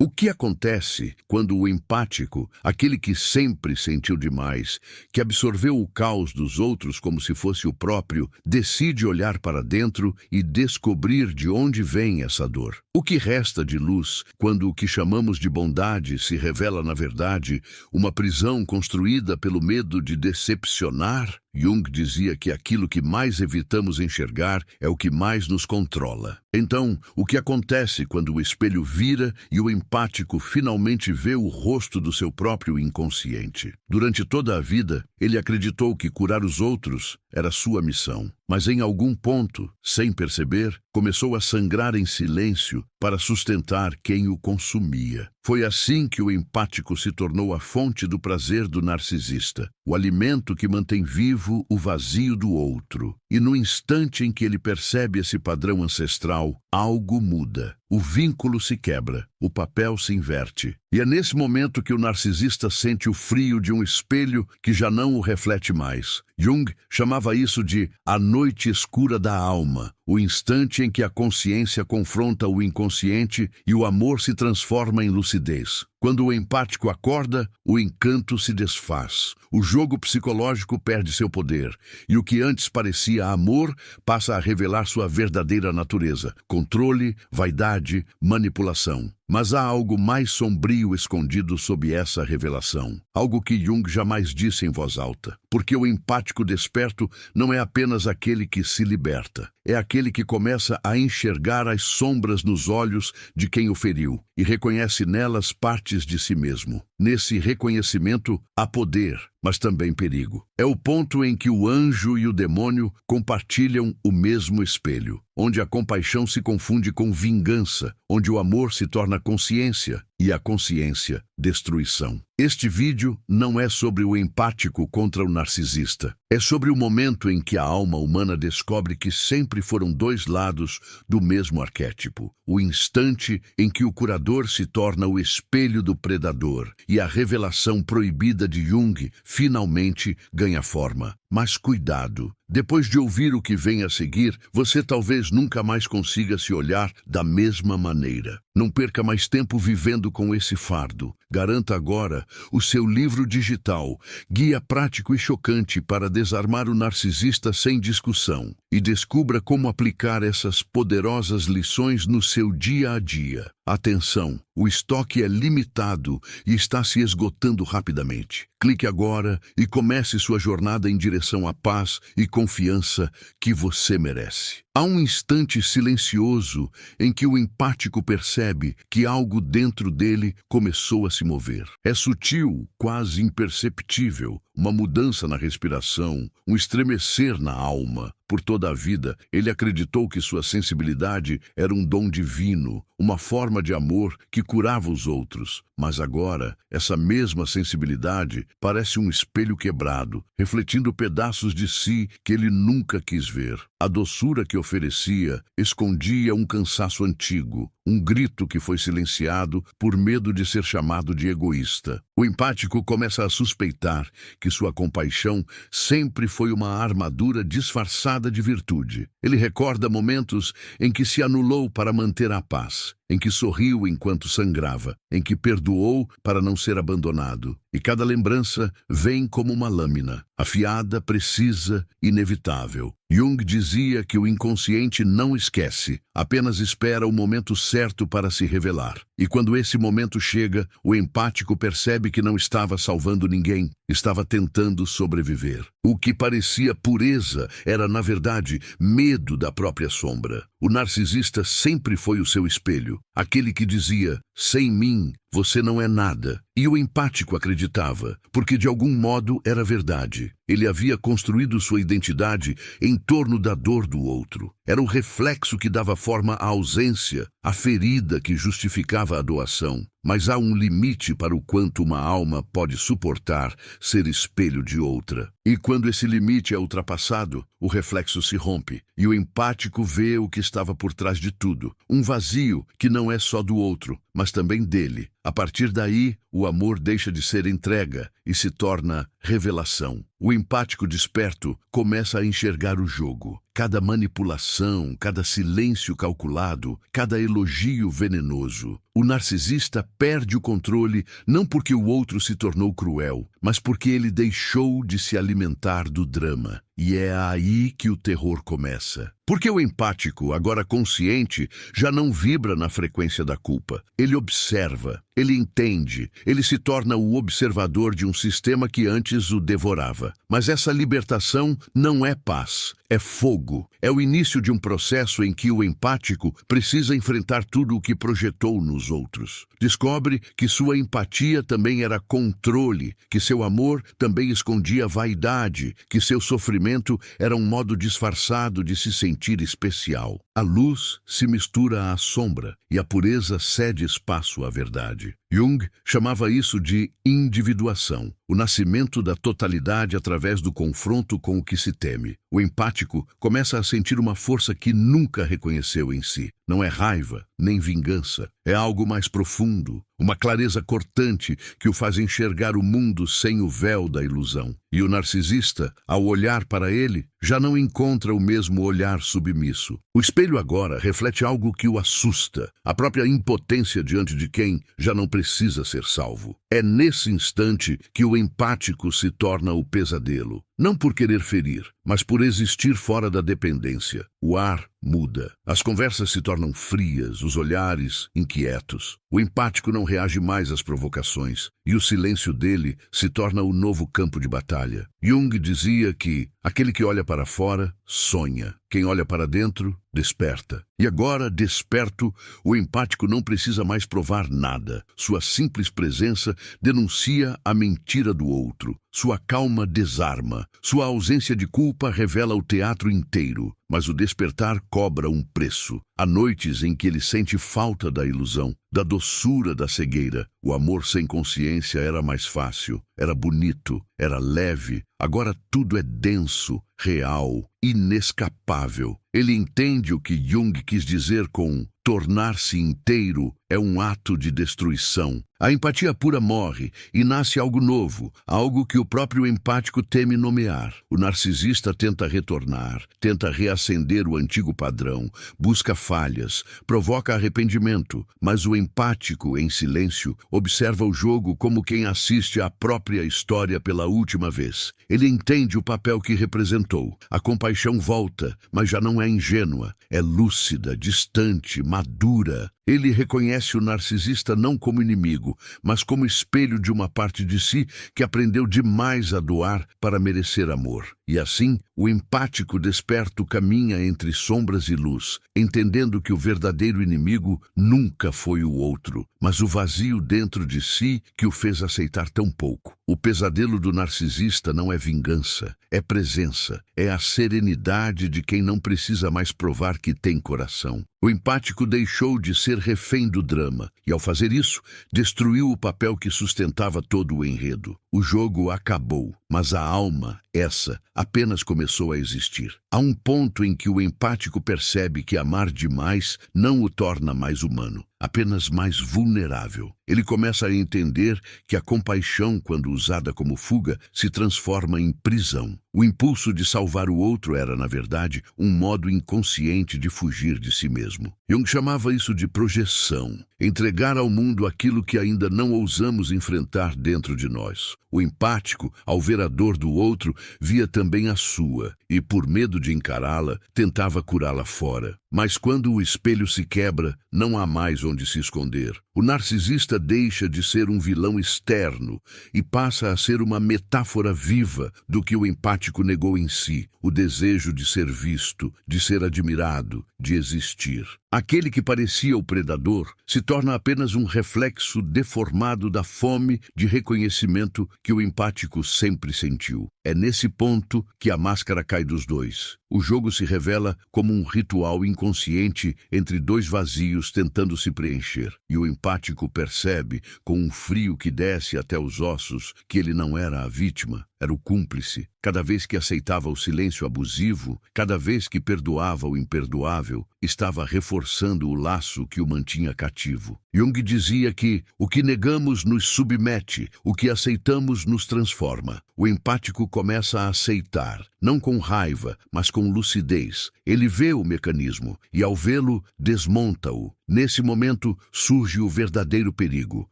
O que acontece quando o empático, aquele que sempre sentiu demais, que absorveu o caos dos outros como se fosse o próprio, decide olhar para dentro e descobrir de onde vem essa dor? O que resta de luz quando o que chamamos de bondade se revela, na verdade, uma prisão construída pelo medo de decepcionar? Jung dizia que aquilo que mais evitamos enxergar é o que mais nos controla. Então, o que acontece quando o espelho vira e o empático finalmente vê o rosto do seu próprio inconsciente? Durante toda a vida, ele acreditou que curar os outros era sua missão. Mas em algum ponto, sem perceber, começou a sangrar em silêncio para sustentar quem o consumia. Foi assim que o empático se tornou a fonte do prazer do narcisista, o alimento que mantém vivo o vazio do outro. E no instante em que ele percebe esse padrão ancestral, algo muda. O vínculo se quebra, o papel se inverte. E é nesse momento que o narcisista sente o frio de um espelho que já não o reflete mais. Jung chamava isso de a noite escura da alma, o instante em que a consciência confronta o inconsciente e o amor se transforma em lucidez. Quando o empático acorda, o encanto se desfaz. O jogo psicológico perde seu poder, e o que antes parecia amor passa a revelar sua verdadeira natureza: controle, vaidade, manipulação. Mas há algo mais sombrio escondido sob essa revelação. Algo que Jung jamais disse em voz alta. Porque o empático desperto não é apenas aquele que se liberta. É aquele que começa a enxergar as sombras nos olhos de quem o feriu e reconhece nelas partes de si mesmo. Nesse reconhecimento há poder, mas também perigo. É o ponto em que o anjo e o demônio compartilham o mesmo espelho, onde a compaixão se confunde com vingança, onde o amor se torna consciência e a consciência, destruição. Este vídeo não é sobre o empático contra o narcisista. É sobre o momento em que a alma humana descobre que sempre foram dois lados do mesmo arquétipo. O instante em que o curador se torna o espelho do predador e a revelação proibida de Jung finalmente ganha forma. Mas cuidado, depois de ouvir o que vem a seguir, você talvez nunca mais consiga se olhar da mesma maneira. Não perca mais tempo vivendo com esse fardo. Garanta agora o seu livro digital, Guia Prático e Chocante para Desarmar o Narcisista Sem Discussão, e descubra como aplicar essas poderosas lições no seu dia a dia. Atenção, o estoque é limitado e está se esgotando rapidamente. Clique agora e comece sua jornada em direção à paz e confiança que você merece. Há um instante silencioso em que o empático percebe que algo dentro dele começou a se mover. É sutil, quase imperceptível, uma mudança na respiração, um estremecer na alma. Por toda a vida, ele acreditou que sua sensibilidade era um dom divino, uma forma de amor que curava os outros. Mas agora, essa mesma sensibilidade parece um espelho quebrado, refletindo pedaços de si que ele nunca quis ver. A doçura que oferecia escondia um cansaço antigo, um grito que foi silenciado por medo de ser chamado de egoísta. O empático começa a suspeitar que sua compaixão sempre foi uma armadura disfarçada de virtude. Ele recorda momentos em que se anulou para manter a paz, em que sorriu enquanto sangrava, em que perdoou para não ser abandonado. E cada lembrança vem como uma lâmina, afiada, precisa, inevitável. Jung dizia que o inconsciente não esquece, apenas espera o momento certo para se revelar. E quando esse momento chega, o empático percebe que não estava salvando ninguém, estava tentando sobreviver. O que parecia pureza era, na verdade, medo da própria sombra. O narcisista sempre foi o seu espelho, aquele que dizia: sem mim, você não é nada. E o empático acreditava, porque de algum modo era verdade. Ele havia construído sua identidade em torno da dor do outro. Era o reflexo que dava forma à ausência, a ferida que justificava a doação. Mas há um limite para o quanto uma alma pode suportar ser espelho de outra. E quando esse limite é ultrapassado, o reflexo se rompe, e o empático vê o que estava por trás de tudo. Um vazio que não é só do outro, mas também dele. A partir daí, o amor deixa de ser entrega e se torna revelação. O empático desperto começa a enxergar o jogo. Cada manipulação, cada silêncio calculado, cada elogio venenoso. O narcisista perde o controle não porque o outro se tornou cruel, mas porque ele deixou de se alimentar do drama. E é aí que o terror começa. Porque o empático, agora consciente, já não vibra na frequência da culpa. Ele observa, ele entende, ele se torna o observador de um sistema que antes o devorava. Mas essa libertação não é paz, é fogo. É o início de um processo em que o empático precisa enfrentar tudo o que projetou nos outros. Descobre que sua empatia também era controle, que seu amor também escondia vaidade, que seu sofrimento era um modo disfarçado de se sentir especial. A luz se mistura à sombra e a pureza cede espaço à verdade. Jung chamava isso de individuação, o nascimento da totalidade através do confronto com o que se teme. O empático começa a sentir uma força que nunca reconheceu em si. Não é raiva, nem vingança. É algo mais profundo, uma clareza cortante que o faz enxergar o mundo sem o véu da ilusão. E o narcisista, ao olhar para ele, já não encontra o mesmo olhar submisso. O espelho agora reflete algo que o assusta, a própria impotência diante de quem já não precisa ser salvo. É nesse instante que o empático se torna o pesadelo. Não por querer ferir, mas por existir fora da dependência. O ar muda. As conversas se tornam frias, os olhares inquietos. O empático não reage mais às provocações, e o silêncio dele se torna o novo campo de batalha. Jung dizia que aquele que olha para fora sonha, quem olha para dentro desperta. E agora, desperto, o empático não precisa mais provar nada. Sua simples presença denuncia a mentira do outro. Sua calma desarma. Sua ausência de culpa revela o teatro inteiro. Mas o despertar cobra um preço. Há noites em que ele sente falta da ilusão, da doçura da cegueira. O amor sem consciência era mais fácil, era bonito, era leve. Agora tudo é denso, real, inescapável. Ele entende o que Jung quis dizer com tornar-se inteiro é um ato de destruição. A empatia pura morre e nasce algo novo, algo que o próprio empático teme nomear. O narcisista tenta retornar, tenta reacender o antigo padrão, busca falhas, provoca arrependimento, mas o empático, em silêncio, observa o jogo como quem assiste à própria história pela última vez. Ele entende o papel que representou. A compaixão volta, mas já não é ingênua, é lúcida, distante, madura. Ele reconhece o narcisista não como inimigo, mas como espelho de uma parte de si que aprendeu demais a doar para merecer amor. E assim, o empático desperto caminha entre sombras e luz, entendendo que o verdadeiro inimigo nunca foi o outro, mas o vazio dentro de si que o fez aceitar tão pouco. O pesadelo do narcisista não é vingança, é presença, é a serenidade de quem não precisa mais provar que tem coração. O empático deixou de ser refém do drama e, ao fazer isso, destruiu o papel que sustentava todo o enredo. O jogo acabou, mas a alma, essa, apenas começou a existir. Há um ponto em que o empático percebe que amar demais não o torna mais humano, apenas mais vulnerável. Ele começa a entender que a compaixão, quando usada como fuga, se transforma em prisão. O impulso de salvar o outro era, na verdade, um modo inconsciente de fugir de si mesmo. Jung chamava isso de projeção, entregar ao mundo aquilo que ainda não ousamos enfrentar dentro de nós. O empático, ao ver a dor do outro, via também a sua, e, por medo de encará-la, tentava curá-la fora. Mas quando o espelho se quebra, não há mais onde se esconder. O narcisista deixa de ser um vilão externo e passa a ser uma metáfora viva do que o empático negou em si, o desejo de ser visto, de ser admirado, de existir. Aquele que parecia o predador se torna apenas um reflexo deformado da fome de reconhecimento que o empático sempre sentiu. É nesse ponto que a máscara cai dos dois. O jogo se revela como um ritual inconsciente entre dois vazios tentando se preencher. E o empático percebe, com um frio que desce até os ossos, que ele não era a vítima, era o cúmplice. Cada vez que aceitava o silêncio abusivo, cada vez que perdoava o imperdoável, estava reforçando reforçando o laço que o mantinha cativo. Jung dizia que o que negamos nos submete, o que aceitamos nos transforma. O empático começa a aceitar, não com raiva, mas com lucidez. Ele vê o mecanismo e, ao vê-lo, desmonta-o. Nesse momento surge o verdadeiro perigo,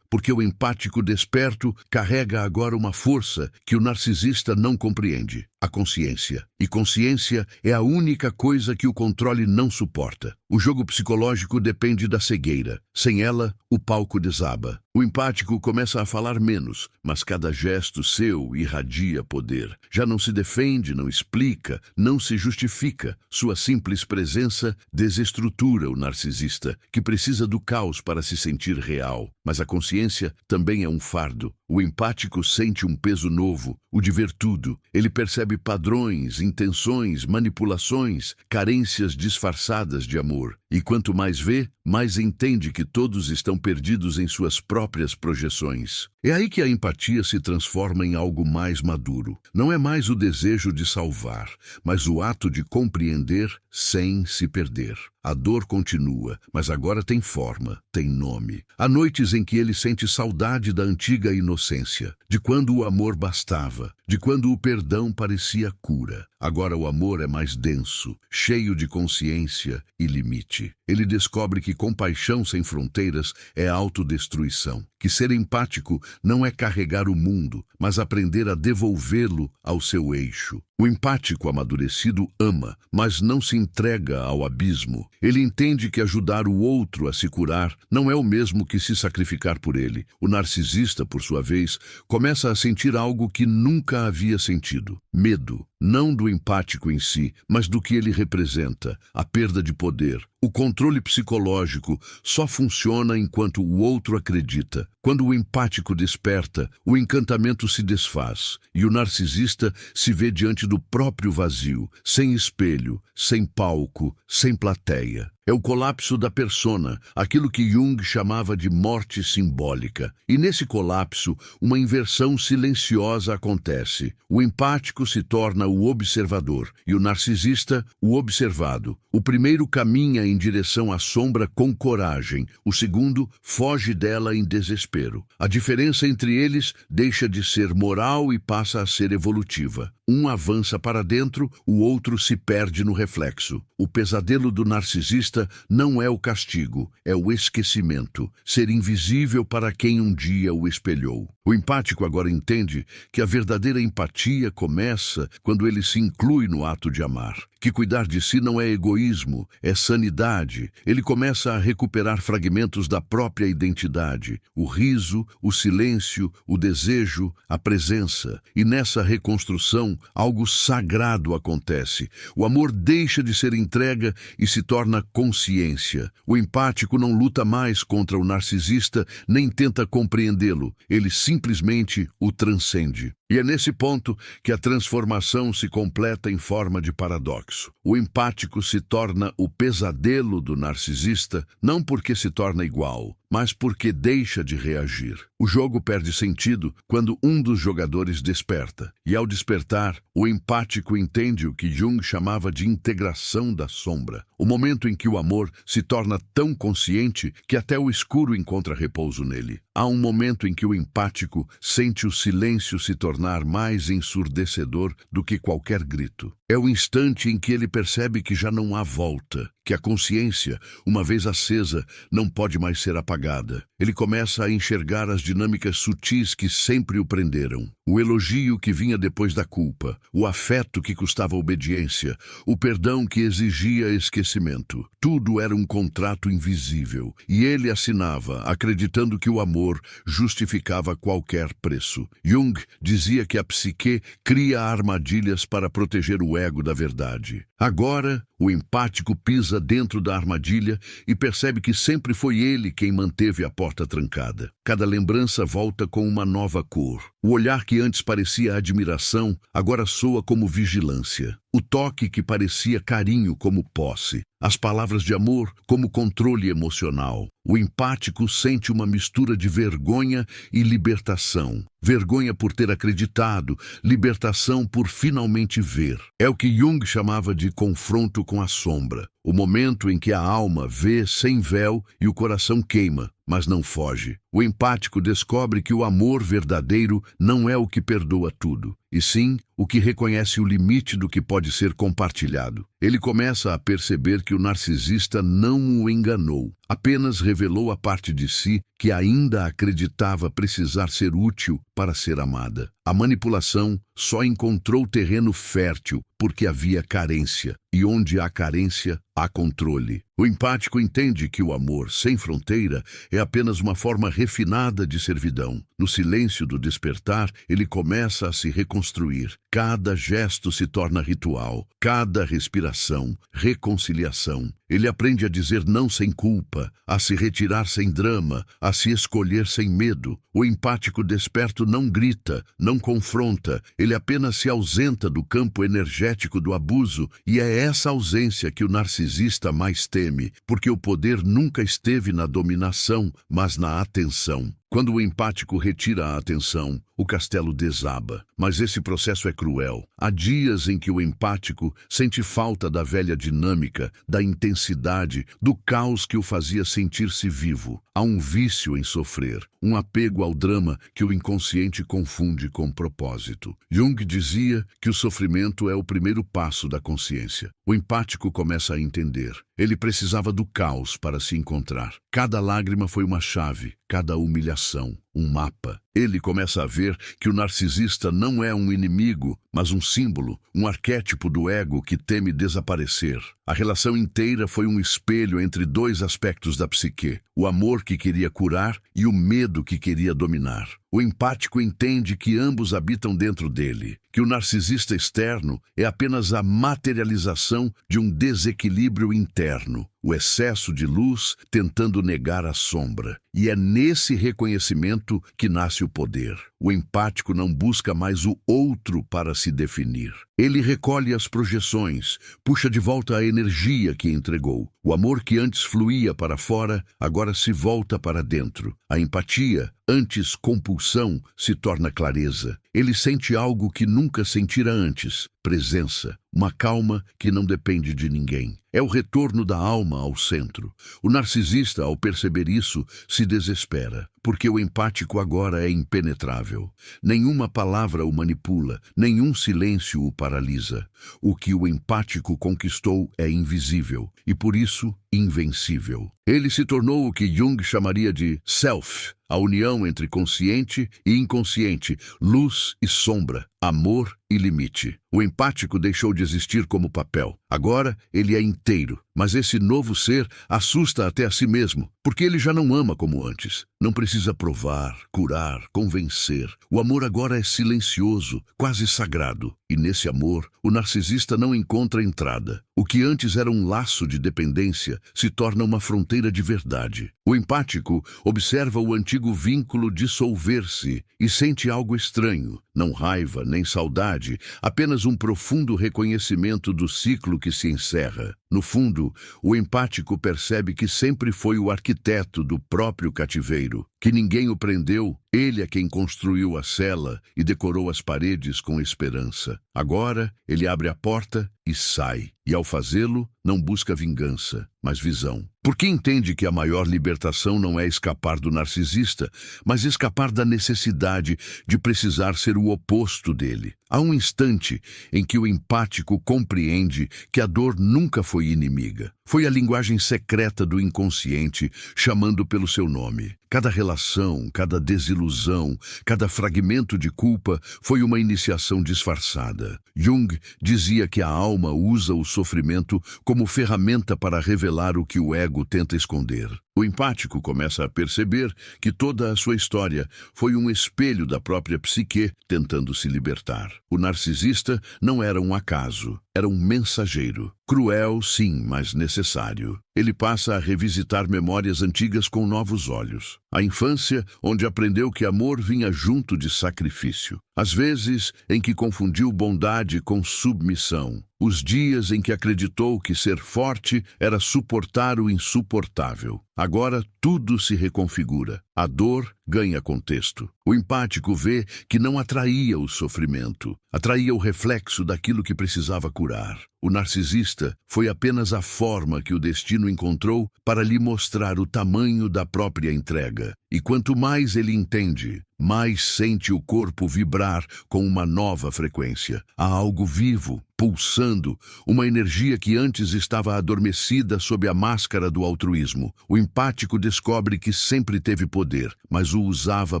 porque o empático desperto carrega agora uma força que o narcisista não compreende: a consciência. E consciência é a única coisa que o controle não suporta. O jogo psicológico depende da cegueira. Sem ela, o palco desaba. O empático começa a falar menos, mas cada gesto seu irradia poder. Já não se defende, não explica, não se justifica. Sua simples presença desestrutura o narcisista, que precisa do caos para se sentir real. Mas a consciência também é um fardo. O empático sente um peso novo, o de ver tudo. Ele percebe padrões, intenções, manipulações, carências disfarçadas de amor. E quanto mais vê, mais entende que todos estão perdidos em suas próprias projeções. É aí que a empatia se transforma em algo mais maduro. Não é mais o desejo de salvar, mas o ato de compreender sem se perder. A dor continua, mas agora tem forma, tem nome. Há noites em que ele sente saudade da antiga inocência, de quando o amor bastava, de quando o perdão parecia cura. Agora o amor é mais denso, cheio de consciência e limite. Ele descobre que compaixão sem fronteiras é autodestruição, que ser empático não é carregar o mundo, mas aprender a devolvê-lo ao seu eixo. O empático amadurecido ama, mas não se entrega ao abismo. Ele entende que ajudar o outro a se curar não é o mesmo que se sacrificar por ele. O narcisista, por sua vez, começa a sentir algo que nunca havia sentido: medo. Não do empático em si, mas do que ele representa, a perda de poder. O controle psicológico só funciona enquanto o outro acredita. Quando o empático desperta, o encantamento se desfaz e o narcisista se vê diante do próprio vazio, sem espelho, sem palco, sem plateia. É o colapso da persona, aquilo que Jung chamava de morte simbólica. E nesse colapso, uma inversão silenciosa acontece. O empático se torna o observador e o narcisista o observado. O primeiro caminha em direção à sombra com coragem, o segundo foge dela em desespero. A diferença entre eles deixa de ser moral e passa a ser evolutiva. Um avança para dentro, o outro se perde no reflexo. O pesadelo do narcisista não é o castigo, é o esquecimento, ser invisível para quem um dia o espelhou. O empático agora entende que a verdadeira empatia começa quando ele se inclui no ato de amar, que cuidar de si não é egoísmo, é sanidade. Ele começa a recuperar fragmentos da própria identidade, o riso, o silêncio, o desejo, a presença. E nessa reconstrução, algo sagrado acontece. O amor deixa de ser entrega e se torna consciência. O empático não luta mais contra o narcisista, nem tenta compreendê-lo. Ele simplesmente o transcende. E é nesse ponto que a transformação se completa em forma de paradoxo. O empático se torna o pesadelo do narcisista, não porque se torna igual, mas porque deixa de reagir. O jogo perde sentido quando um dos jogadores desperta. E ao despertar, o empático entende o que Jung chamava de integração da sombra. O momento em que o amor se torna tão consciente que até o escuro encontra repouso nele. Há um momento em que o empático sente o silêncio se tornar mais ensurdecedor do que qualquer grito. É o instante em que ele percebe que já não há volta, que a consciência, uma vez acesa, não pode mais ser apagada. Ele começa a enxergar as dinâmicas sutis que sempre o prenderam. O elogio que vinha depois da culpa, o afeto que custava obediência, o perdão que exigia esquecimento. Tudo era um contrato invisível, e ele assinava, acreditando que o amor justificava qualquer preço. Jung dizia que a psique cria armadilhas para proteger o ego da verdade. Agora, o empático pisa dentro da armadilha e percebe que sempre foi ele quem manteve a porta trancada. Cada lembrança volta com uma nova cor. O olhar que antes parecia admiração, agora soa como vigilância. O toque que parecia carinho como posse. As palavras de amor como controle emocional. O empático sente uma mistura de vergonha e libertação. Vergonha por ter acreditado, libertação por finalmente ver. É o que Jung chamava de confronto com a sombra. o momento em que a alma vê sem véu e o coração queima, mas não foge. O empático descobre que o amor verdadeiro não é o que perdoa tudo, e sim o que reconhece o limite do que pode ser compartilhado. Ele começa a perceber que o narcisista não o enganou, apenas revelou a parte de si que ainda acreditava precisar ser útil para ser amada. A manipulação só encontrou terreno fértil porque havia carência, e onde há carência, há controle. O empático entende que o amor sem fronteira é apenas uma forma refinada de servidão. No silêncio do despertar, ele começa a se reconstruir. Cada gesto se torna ritual, cada respiração, reconciliação. Ele aprende a dizer não sem culpa, a se retirar sem drama, a se escolher sem medo. O empático desperto não grita, não confronta, ele apenas se ausenta do campo energético do abuso, e é essa ausência que o narcisista mais teme, porque o poder nunca esteve na dominação, mas na atenção. Quando o empático retira a atenção, o castelo desaba. Mas esse processo é cruel. Há dias em que o empático sente falta da velha dinâmica, da intensidade, do caos que o fazia sentir-se vivo. Há um vício em sofrer, um apego ao drama que o inconsciente confunde com propósito. Jung dizia que o sofrimento é o primeiro passo da consciência. O empático começa a entender. Ele precisava do caos para se encontrar. Cada lágrima foi uma chave, cada humilhação, um mapa. Ele começa a ver que o narcisista não é um inimigo, mas um símbolo, um arquétipo do ego que teme desaparecer. A relação inteira foi um espelho entre dois aspectos da psique, o amor que queria curar e o medo que queria dominar. O empático entende que ambos habitam dentro dele, que o narcisista externo é apenas a materialização de um desequilíbrio interno, o excesso de luz tentando negar a sombra. E é nesse reconhecimento que nasce o poder. O empático não busca mais o outro para se definir. Ele recolhe as projeções, puxa de volta a energia que entregou. O amor que antes fluía para fora, agora se volta para dentro. A empatia, antes compulsão, se torna clareza. Ele sente algo que nunca sentira antes, presença, uma calma que não depende de ninguém. É o retorno da alma ao centro. O narcisista, ao perceber isso, se desespera, porque o empático agora é impenetrável. Nenhuma palavra o manipula, nenhum silêncio o paralisa. O que o empático conquistou é invisível, e por isso, invencível. Ele se tornou o que Jung chamaria de self, a união entre consciente e inconsciente, luz e sombra, amor e limite. O empático deixou de existir como papel. Agora ele é inteiro, mas esse novo ser assusta até a si mesmo, porque ele já não ama como antes. Não precisa provar, curar, convencer. O amor agora é silencioso, quase sagrado. E nesse amor, o narcisista não encontra entrada. O que antes era um laço de dependência se torna uma fronteira de verdade. O empático observa o antigo vínculo dissolver-se e sente algo estranho. Não raiva, nem saudade, apenas um profundo reconhecimento do ciclo que se encerra. No fundo, o empático percebe que sempre foi o arquiteto do próprio cativeiro, que ninguém o prendeu, ele é quem construiu a cela e decorou as paredes com esperança. Agora, ele abre a porta e sai, e ao fazê-lo, não busca vingança, mas visão. Porque entende que a maior libertação não é escapar do narcisista, mas escapar da necessidade de precisar ser o oposto dele. Há um instante em que o empático compreende que a dor nunca foi inimiga. Foi a linguagem secreta do inconsciente chamando pelo seu nome. Cada relação, cada desilusão, cada fragmento de culpa foi uma iniciação disfarçada. Jung dizia que a alma usa o sofrimento como ferramenta para revelar o que o ego tenta esconder. O empático começa a perceber que toda a sua história foi um espelho da própria psique tentando se libertar. O narcisista não era um acaso, era um mensageiro. Cruel, sim, mas necessário. Ele passa a revisitar memórias antigas com novos olhos. A infância, onde aprendeu que amor vinha junto de sacrifício. Às vezes, em que confundiu bondade com submissão. Os dias em que acreditou que ser forte era suportar o insuportável. Agora tudo se reconfigura. A dor ganha contexto. O empático vê que não atraía o sofrimento, atraía o reflexo daquilo que precisava curar. O narcisista foi apenas a forma que o destino encontrou para lhe mostrar o tamanho da própria entrega. E quanto mais ele entende, mais sente o corpo vibrar com uma nova frequência. Há algo vivo, pulsando, uma energia que antes estava adormecida sob a máscara do altruísmo. O empático descobre que sempre teve poder, mas o usava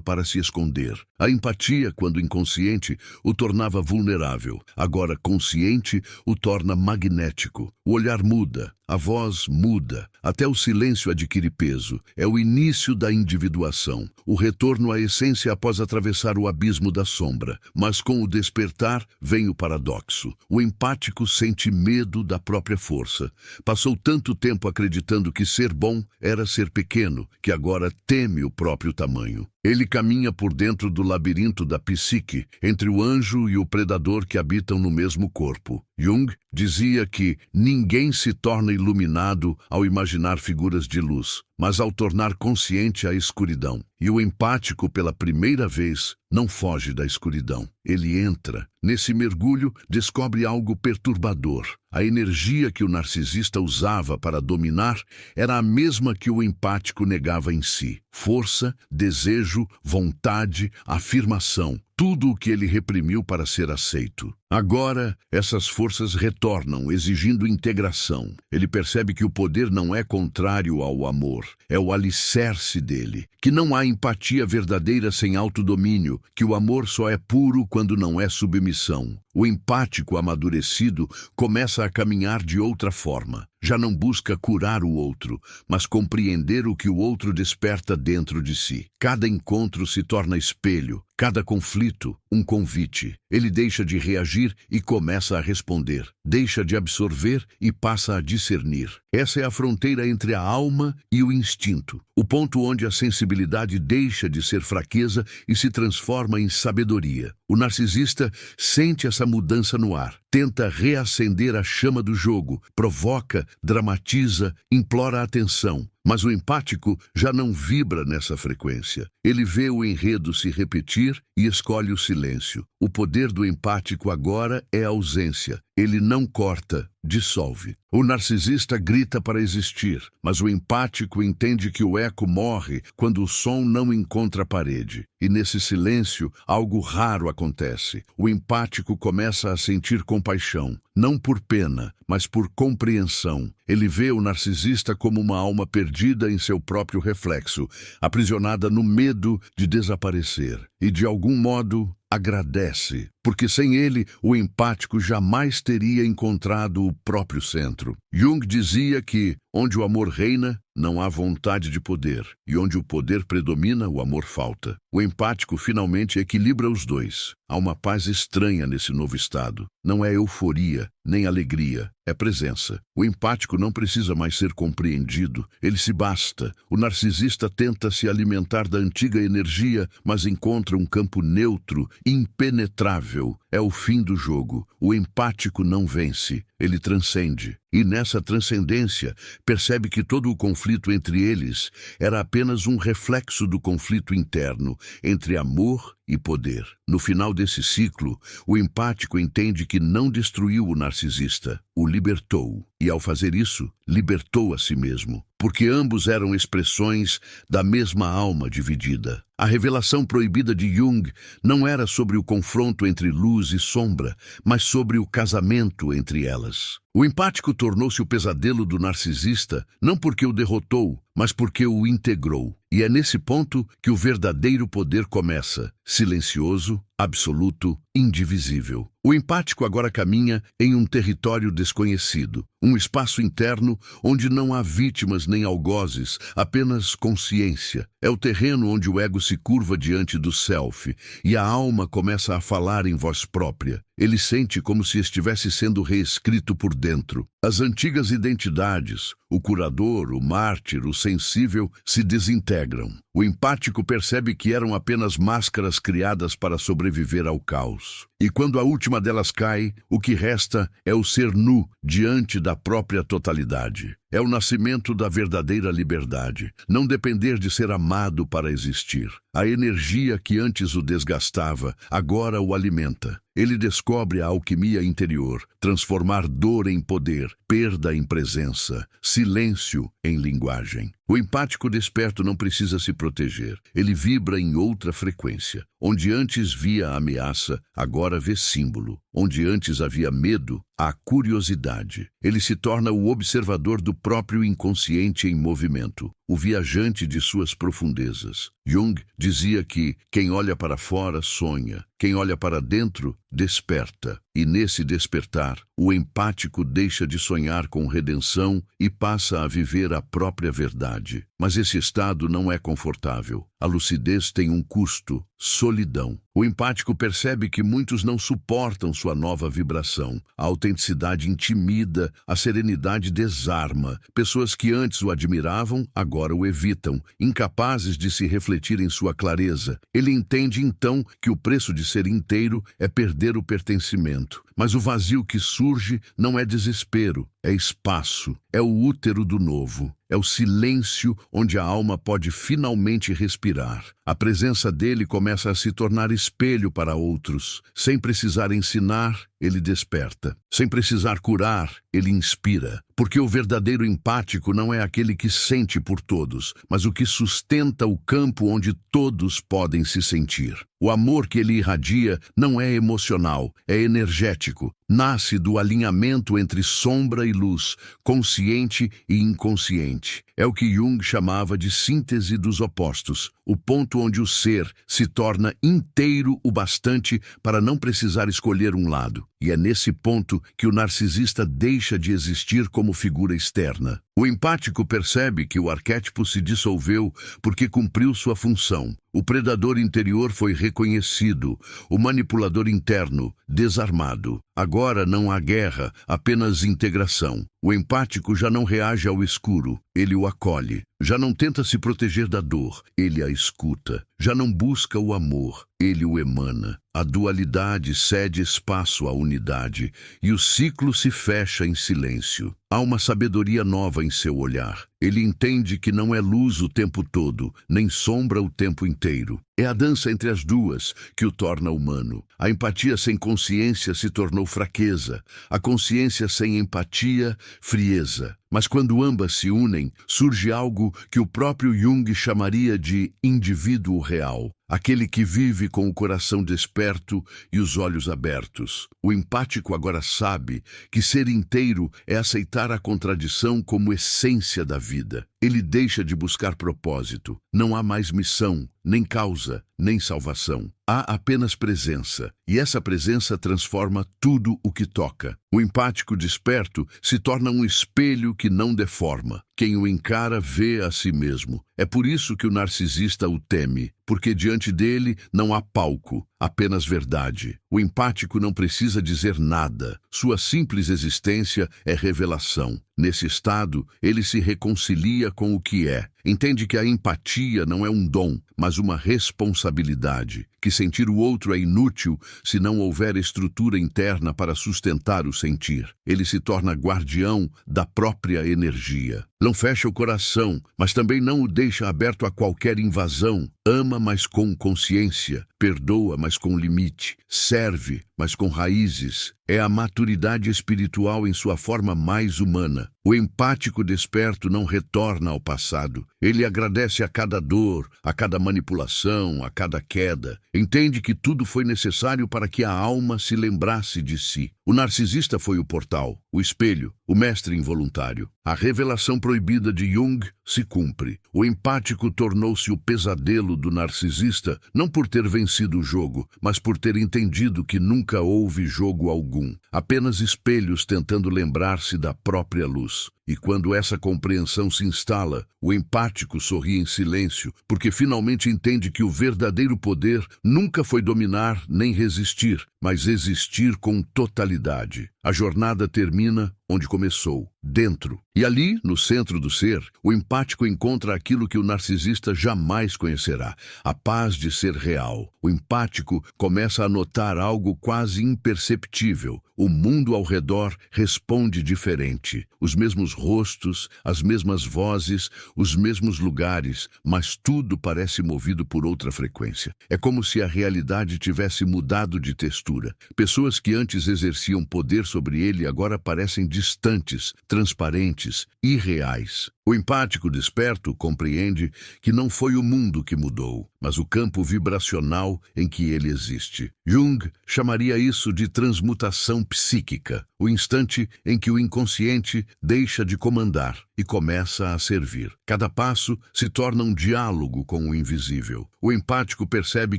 para se esconder. A empatia, quando inconsciente, o tornava vulnerável. Agora, consciente, o torna magnético. O olhar muda, a voz muda, até o silêncio adquire peso. É o início da individuação, o retorno à essência após atravessar o abismo da sombra. Mas com o despertar vem o paradoxo. O empático sente medo da própria força. Passou tanto tempo acreditando que ser bom era ser pequeno, que agora teme o próprio tamanho. Ele caminha por dentro do labirinto da psique, entre o anjo e o predador que habitam no mesmo corpo. Jung dizia que ninguém se torna iluminado ao imaginar figuras de luz, mas ao tornar consciente a escuridão. E o empático, pela primeira vez, não foge da escuridão. Ele entra. Nesse mergulho, descobre algo perturbador. A energia que o narcisista usava para dominar era a mesma que o empático negava em si. Força, desejo, vontade, afirmação. Tudo o que ele reprimiu para ser aceito. Agora, essas forças retornam, exigindo integração. Ele percebe que o poder não é contrário ao amor, é o alicerce dele. Que não há empatia verdadeira sem autodomínio, que o amor só é puro quando não é submissão. O empático amadurecido começa a caminhar de outra forma. Já não busca curar o outro, mas compreender o que o outro desperta dentro de si. Cada encontro se torna espelho, cada conflito, um convite. Ele deixa de reagir e começa a responder. Deixa de absorver e passa a discernir. Essa é a fronteira entre a alma e o instinto. O ponto onde a sensibilidade deixa de ser fraqueza e se transforma em sabedoria. O narcisista sente essa mudança no ar. Tenta reacender a chama do jogo, provoca, dramatiza, implora atenção. Mas o empático já não vibra nessa frequência. Ele vê o enredo se repetir e escolhe o silêncio. O poder do empático agora é a ausência. Ele não corta, dissolve. O narcisista grita para existir, mas o empático entende que o eco morre quando o som não encontra a parede. E nesse silêncio, algo raro acontece. O empático começa a sentir compaixão, não por pena, mas por compreensão. Ele vê o narcisista como uma alma perdida em seu próprio reflexo, aprisionada no medo de desaparecer. E, de algum modo, agradece, porque sem ele, o empático jamais teria encontrado o próprio centro. Jung dizia que, onde o amor reina, não há vontade de poder, e onde o poder predomina, o amor falta. O empático finalmente equilibra os dois. Há uma paz estranha nesse novo estado. Não é euforia, nem alegria, é presença. O empático não precisa mais ser compreendido, ele se basta. O narcisista tenta se alimentar da antiga energia, mas encontra um campo neutro, impenetrável. É o fim do jogo. O empático não vence, ele transcende. E nessa transcendência, percebe que todo o conflito entre eles era apenas um reflexo do conflito interno entre amor e poder. No final desse ciclo, o empático entende que não destruiu o narcisista, o libertou. E ao fazer isso, libertou a si mesmo, porque ambos eram expressões da mesma alma dividida. A revelação proibida de Jung não era sobre o confronto entre luz e sombra, mas sobre o casamento entre elas. O empático tornou-se o pesadelo do narcisista, não porque o derrotou, mas porque o integrou. E é nesse ponto que o verdadeiro poder começa, silencioso, absoluto, indivisível. O empático agora caminha em um território desconhecido, um espaço interno onde não há vítimas nem algozes, apenas consciência. É o terreno onde o ego se curva diante do self e a alma começa a falar em voz própria. Ele sente como se estivesse sendo reescrito por dentro. As antigas identidades, o curador, o mártir, o sensível, se desintegram. O empático percebe que eram apenas máscaras criadas para sobreviver ao caos. E quando a última delas cai, o que resta é o ser nu diante da própria totalidade. É o nascimento da verdadeira liberdade. Não depender de ser amado para existir. A energia que antes o desgastava, agora o alimenta. Ele descobre a alquimia interior, transformar dor em poder, perda em presença, silêncio em linguagem. O empático desperto não precisa se proteger. Ele vibra em outra frequência. Onde antes via ameaça, agora vê símbolo. Onde antes havia medo, há curiosidade. Ele se torna o observador do próprio inconsciente em movimento, o viajante de suas profundezas. Jung dizia que quem olha para fora sonha, quem olha para dentro desperta. E nesse despertar, o empático deixa de sonhar com redenção e passa a viver a própria verdade. Mas esse estado não é confortável. A lucidez tem um custo: solidão. O empático percebe que muitos não suportam sua nova vibração. A autenticidade intimida, a serenidade desarma. Pessoas que antes o admiravam, agora o evitam, incapazes de se refletir em sua clareza. Ele entende então que o preço de ser inteiro é perder o pertencimento. Mas o vazio que surge não é desespero, é espaço, é o útero do novo. É o silêncio onde a alma pode finalmente respirar. A presença dele começa a se tornar espelho para outros. Sem precisar ensinar, ele desperta. Sem precisar curar, ele inspira. Porque o verdadeiro empático não é aquele que sente por todos, mas o que sustenta o campo onde todos podem se sentir. O amor que ele irradia não é emocional, é energético. Nasce do alinhamento entre sombra e luz, consciente e inconsciente. É o que Jung chamava de síntese dos opostos, o ponto onde o ser se torna inteiro o bastante para não precisar escolher um lado. E é nesse ponto que o narcisista deixa de existir como figura externa. O empático percebe que o arquétipo se dissolveu porque cumpriu sua função. O predador interior foi reconhecido, o manipulador interno desarmado. Agora não há guerra, apenas integração. O empático já não reage ao escuro, ele o acolhe. Já não tenta se proteger da dor, ele a escuta. Já não busca o amor, ele o emana. A dualidade cede espaço à unidade e o ciclo se fecha em silêncio. Há uma sabedoria nova em seu olhar. Ele entende que não é luz o tempo todo, nem sombra o tempo inteiro. É a dança entre as duas que o torna humano. A empatia sem consciência se tornou fraqueza. A consciência sem empatia, frieza. Mas quando ambas se unem, surge algo que o próprio Jung chamaria de indivíduo real. Aquele que vive com o coração desperto e os olhos abertos. O empático agora sabe que ser inteiro é aceitar a contradição como essência da vida. Ele deixa de buscar propósito. Não há mais missão, nem causa, nem salvação. Há apenas presença, e essa presença transforma tudo o que toca. O empático desperto se torna um espelho que não deforma. Quem o encara vê a si mesmo. É por isso que o narcisista o teme, porque diante dele não há palco, apenas verdade. O empático não precisa dizer nada. Sua simples existência é revelação. Nesse estado, ele se reconcilia com o que é. Entende que a empatia não é um dom, mas uma responsabilidade. Que sentir o outro é inútil se não houver estrutura interna para sustentar o sentir. Ele se torna guardião da própria energia. Não fecha o coração, mas também não o deixa aberto a qualquer invasão. Ama, mas com consciência. Perdoa, mas com limite. Serve, mas com raízes. É a maturidade espiritual em sua forma mais humana. O empático desperto não retorna ao passado. Ele agradece a cada dor, a cada manipulação, a cada queda. Entende que tudo foi necessário para que a alma se lembrasse de si. O narcisista foi o portal, o espelho, o mestre involuntário. A revelação proibida de Jung se cumpre. O empático tornou-se o pesadelo do narcisista, não por ter vencido o jogo, mas por ter entendido que nunca houve jogo algum. Apenas espelhos tentando lembrar-se da própria luz. E quando essa compreensão se instala, o empático sorri em silêncio, porque finalmente entende que o verdadeiro poder nunca foi dominar nem resistir, mas existir com totalidade. A jornada termina onde começou, dentro. E ali, no centro do ser, o empático encontra aquilo que o narcisista jamais conhecerá, a paz de ser real. O empático começa a notar algo quase imperceptível. O mundo ao redor responde diferente. Os mesmos rostos, as mesmas vozes, os mesmos lugares, mas tudo parece movido por outra frequência. É como se a realidade tivesse mudado de textura. Pessoas que antes exerciam poder sobre ele agora parecem distantes, transparentes, irreais. O empático desperto compreende que não foi o mundo que mudou, mas o campo vibracional em que ele existe. Jung chamaria isso de transmutação psíquica, o instante em que o inconsciente deixa de comandar e começa a servir. Cada passo se torna um diálogo com o invisível. O empático percebe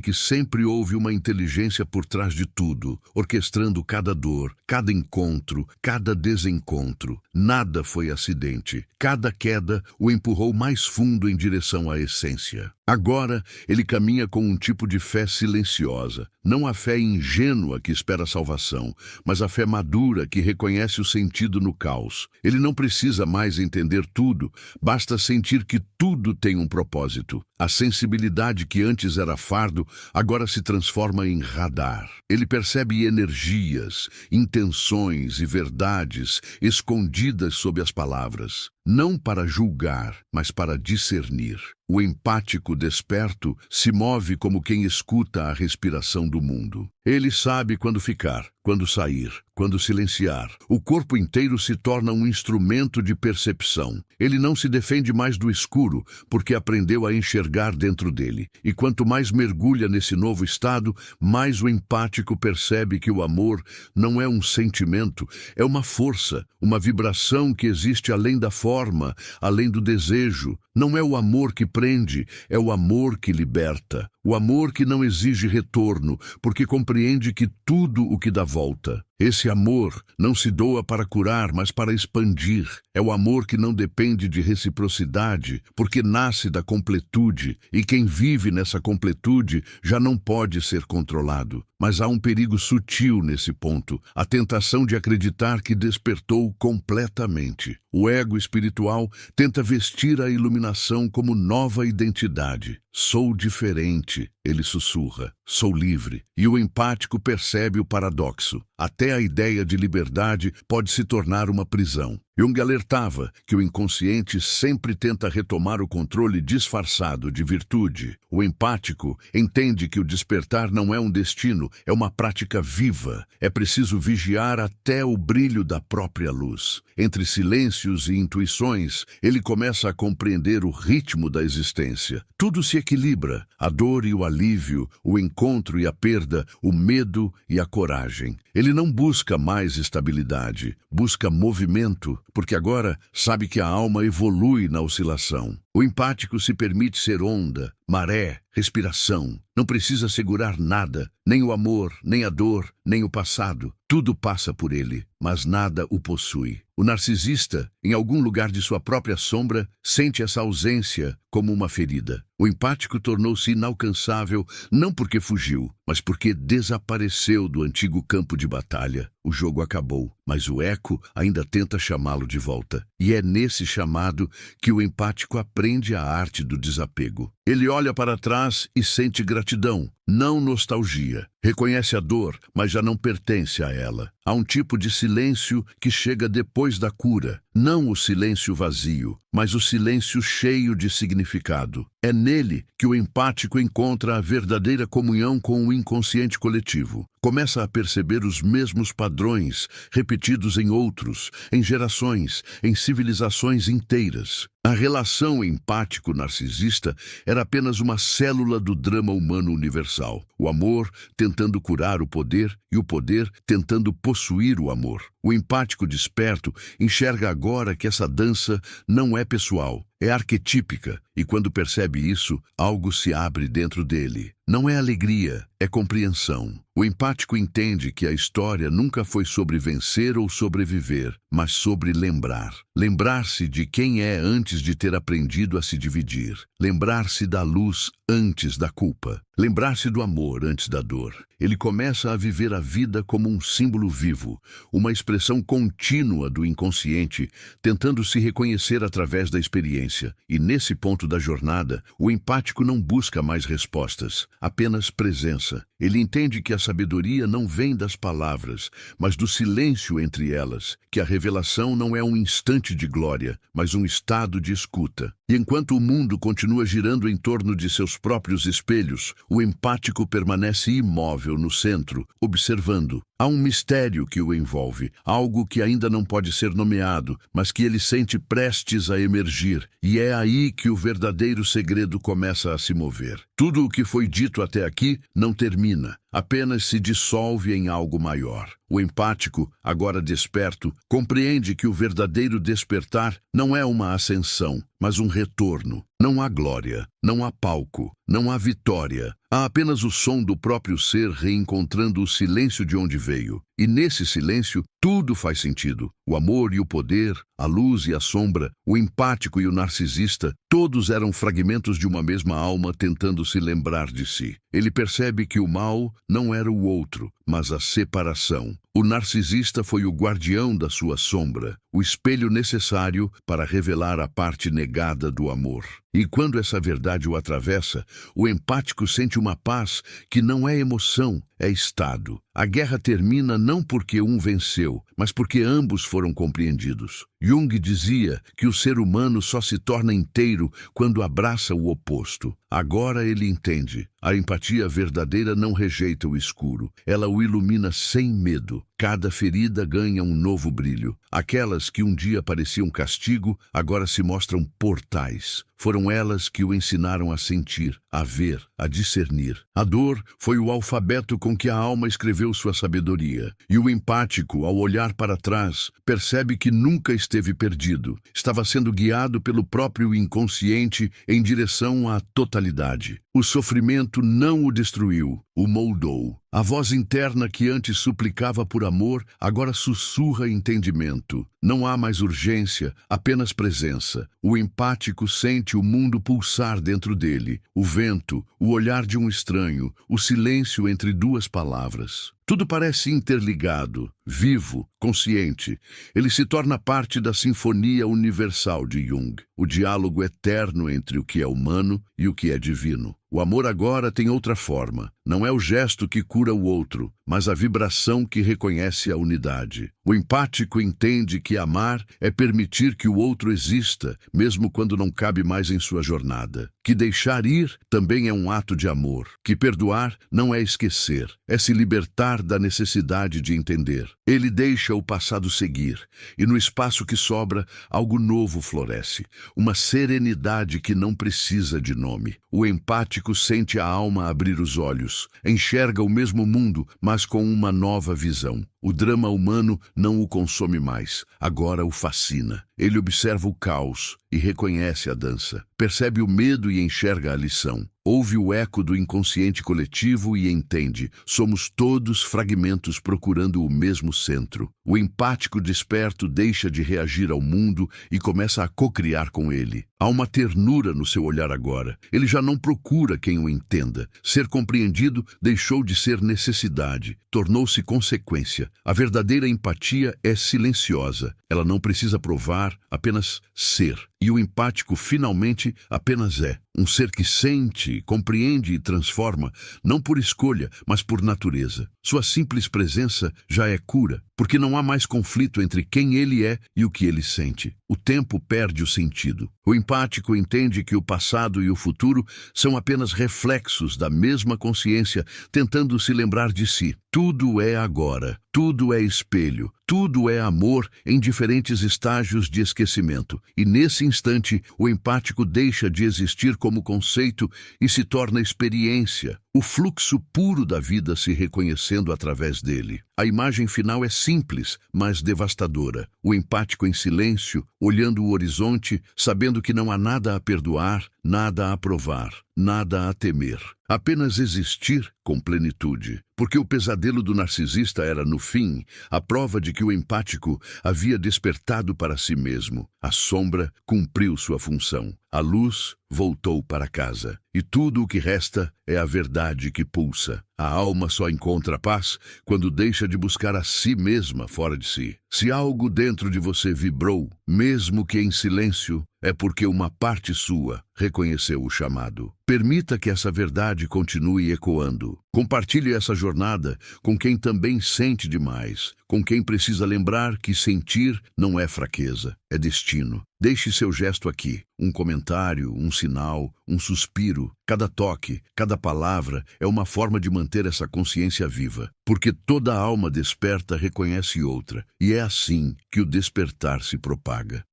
que sempre houve uma inteligência por trás de tudo, orquestrando cada dor, cada encontro, cada desencontro. Nada foi acidente. Cada queda o empurrou mais fundo em direção à essência. Agora, ele caminha com um tipo de fé silenciosa. Não a fé ingênua que espera a salvação, mas a fé madura que reconhece o sentido no caos. Ele não precisa mais entender tudo, basta sentir que tudo tem um propósito. A sensibilidade que antes era fardo, agora se transforma em radar. Ele percebe energias, intenções e verdades escondidas sob as palavras. Não para julgar, mas para discernir. O empático desperto se move como quem escuta a respiração do mundo. Ele sabe quando ficar, quando sair, quando silenciar. O corpo inteiro se torna um instrumento de percepção. Ele não se defende mais do escuro, porque aprendeu a enxergar dentro dele. E quanto mais mergulha nesse novo estado, mais o empático percebe que o amor não é um sentimento, é uma força, uma vibração que existe além da forma, além do desejo. Não é o amor que prende, é o amor que liberta. O amor que não exige retorno, porque compreende que tudo o que dá volta. Esse amor não se doa para curar, mas para expandir. É o amor que não depende de reciprocidade, porque nasce da completude, e quem vive nessa completude já não pode ser controlado. Mas há um perigo sutil nesse ponto, a tentação de acreditar que despertou completamente. O ego espiritual tenta vestir a iluminação como nova identidade. Sou diferente, ele sussurra. Sou livre. E o empático percebe o paradoxo. Até a ideia de liberdade pode se tornar uma prisão. Jung alertava que o inconsciente sempre tenta retomar o controle disfarçado de virtude. O empático entende que o despertar não é um destino, é uma prática viva. É preciso vigiar até o brilho da própria luz. Entre silêncios e intuições, ele começa a compreender o ritmo da existência. Tudo se equilibra, a dor e o alívio, o encontro e a perda, o medo e a coragem. Ele não busca mais estabilidade, busca movimento, porque agora sabe que a alma evolui na oscilação. O empático se permite ser onda, maré, respiração. Não precisa segurar nada, nem o amor, nem a dor, nem o passado. Tudo passa por ele, mas nada o possui. O narcisista, em algum lugar de sua própria sombra, sente essa ausência como uma ferida. O empático tornou-se inalcançável não porque fugiu, mas porque desapareceu do antigo campo de batalha. O jogo acabou, mas o eco ainda tenta chamá-lo de volta. E é nesse chamado que o empático aprende a arte do desapego. Ele olha para trás e sente gratidão, não nostalgia. Reconhece a dor, mas já não pertence a ela. Há um tipo de silêncio que chega depois da cura. Não o silêncio vazio, mas o silêncio cheio de significado. É nele que o empático encontra a verdadeira comunhão com o inconsciente coletivo. Começa a perceber os mesmos padrões repetidos em outros, em gerações, em civilizações inteiras. A relação empático-narcisista era apenas uma célula do drama humano universal. O amor tentando curar o poder e o poder tentando possuir o amor. O empático desperto enxerga agora que essa dança não é pessoal, é arquetípica, e quando percebe isso, algo se abre dentro dele. Não é alegria, é compreensão. O empático entende que a história nunca foi sobre vencer ou sobreviver, mas sobre lembrar. Lembrar-se de quem é antes de ter aprendido a se dividir. Lembrar-se da luz antes da culpa. Lembrar-se do amor antes da dor. Ele começa a viver a vida como um símbolo vivo, uma expressão contínua do inconsciente, tentando se reconhecer através da experiência. E nesse ponto da jornada, o empático não busca mais respostas, apenas presença. Ele entende que a sabedoria não vem das palavras, mas do silêncio entre elas, que a revelação não é um instante de glória, mas um estado de escuta. E enquanto o mundo continua girando em torno de seus próprios espelhos, o empático permanece imóvel no centro, observando. Há um mistério que o envolve, algo que ainda não pode ser nomeado, mas que ele sente prestes a emergir, e é aí que o verdadeiro segredo começa a se mover. Tudo o que foi dito até aqui não termina, apenas se dissolve em algo maior. O empático, agora desperto, compreende que o verdadeiro despertar não é uma ascensão, mas um retorno. Não há glória, não há palco, não há vitória. Há apenas o som do próprio ser reencontrando o silêncio de onde veio. E nesse silêncio, tudo faz sentido. O amor e o poder, a luz e a sombra, o empático e o narcisista, todos eram fragmentos de uma mesma alma tentando se lembrar de si. Ele percebe que o mal não era o outro, mas a separação. O narcisista foi o guardião da sua sombra, o espelho necessário para revelar a parte negada do amor. E quando essa verdade o atravessa, o empático sente uma paz que não é emoção, é estado. A guerra termina não porque um venceu, mas porque ambos foram compreendidos. Jung dizia que o ser humano só se torna inteiro quando abraça o oposto. Agora ele entende. A empatia verdadeira não rejeita o escuro. Ela o ilumina sem medo. Cada ferida ganha um novo brilho. Aquelas que um dia pareciam castigo, agora se mostram portais. Foram elas que o ensinaram a sentir, a ver, a discernir. A dor foi o alfabeto com que a alma escreveu sua sabedoria. E o empático, ao olhar para trás, percebe que nunca esteve perdido. Estava sendo guiado pelo próprio inconsciente em direção à totalidade. O sofrimento não o destruiu, o moldou. A voz interna que antes suplicava por amor, agora sussurra entendimento. Não há mais urgência, apenas presença. O empático sente o mundo pulsar dentro dele, o vento, o olhar de um estranho, o silêncio entre duas palavras. Tudo parece interligado, vivo, consciente. Ele se torna parte da sinfonia universal de Jung, o diálogo eterno entre o que é humano e o que é divino. O amor agora tem outra forma. Não é o gesto que cura o outro, mas a vibração que reconhece a unidade. O empático entende que amar é permitir que o outro exista, mesmo quando não cabe mais em sua jornada. Que deixar ir também é um ato de amor. Que perdoar não é esquecer, é se libertar da necessidade de entender. Ele deixa o passado seguir, e no espaço que sobra, algo novo floresce. Uma serenidade que não precisa de nome. O empático sente a alma abrir os olhos, enxerga o mesmo mundo, mas com uma nova visão. O drama humano não o consome mais, agora o fascina. Ele observa o caos e reconhece a dança. Percebe o medo e enxerga a lição. Ouve o eco do inconsciente coletivo e entende. Somos todos fragmentos procurando o mesmo centro. O empático desperto deixa de reagir ao mundo e começa a cocriar com ele. Há uma ternura no seu olhar agora. Ele já não procura quem o entenda. Ser compreendido deixou de ser necessidade, tornou-se consequência. A verdadeira empatia é silenciosa. Ela não precisa provar, apenas ser. E o empático finalmente apenas é. Um ser que sente, compreende e transforma, não por escolha, mas por natureza. Sua simples presença já é cura, porque não há mais conflito entre quem ele é e o que ele sente. O tempo perde o sentido. O empático entende que o passado e o futuro são apenas reflexos da mesma consciência, tentando se lembrar de si. Tudo é agora, tudo é espelho, tudo é amor em diferentes estágios de esquecimento. E nesse instante, o empático deixa de existir como conceito e se torna experiência. o fluxo puro da vida se reconhecendo através dele. A imagem final é simples, mas devastadora. O empático em silêncio, olhando o horizonte, sabendo que não há nada a perdoar, nada a provar, nada a temer. Apenas existir com plenitude. Porque o pesadelo do narcisista era, no fim, a prova de que o empático havia despertado para si mesmo. A sombra cumpriu sua função. A luz voltou para casa. E tudo o que resta é a verdade que pulsa. A alma só encontra paz quando deixa de buscar a si mesma fora de si. Se algo dentro de você vibrou, mesmo que em silêncio, é porque uma parte sua reconheceu o chamado. Permita que essa verdade continue ecoando. Compartilhe essa jornada com quem também sente demais, com quem precisa lembrar que sentir não é fraqueza, é destino. Deixe seu gesto aqui, um comentário, um sinal, um suspiro. Cada toque, cada palavra é uma forma de manter essa consciência viva. Porque toda alma desperta reconhece outra, e é assim que o despertar se propaga.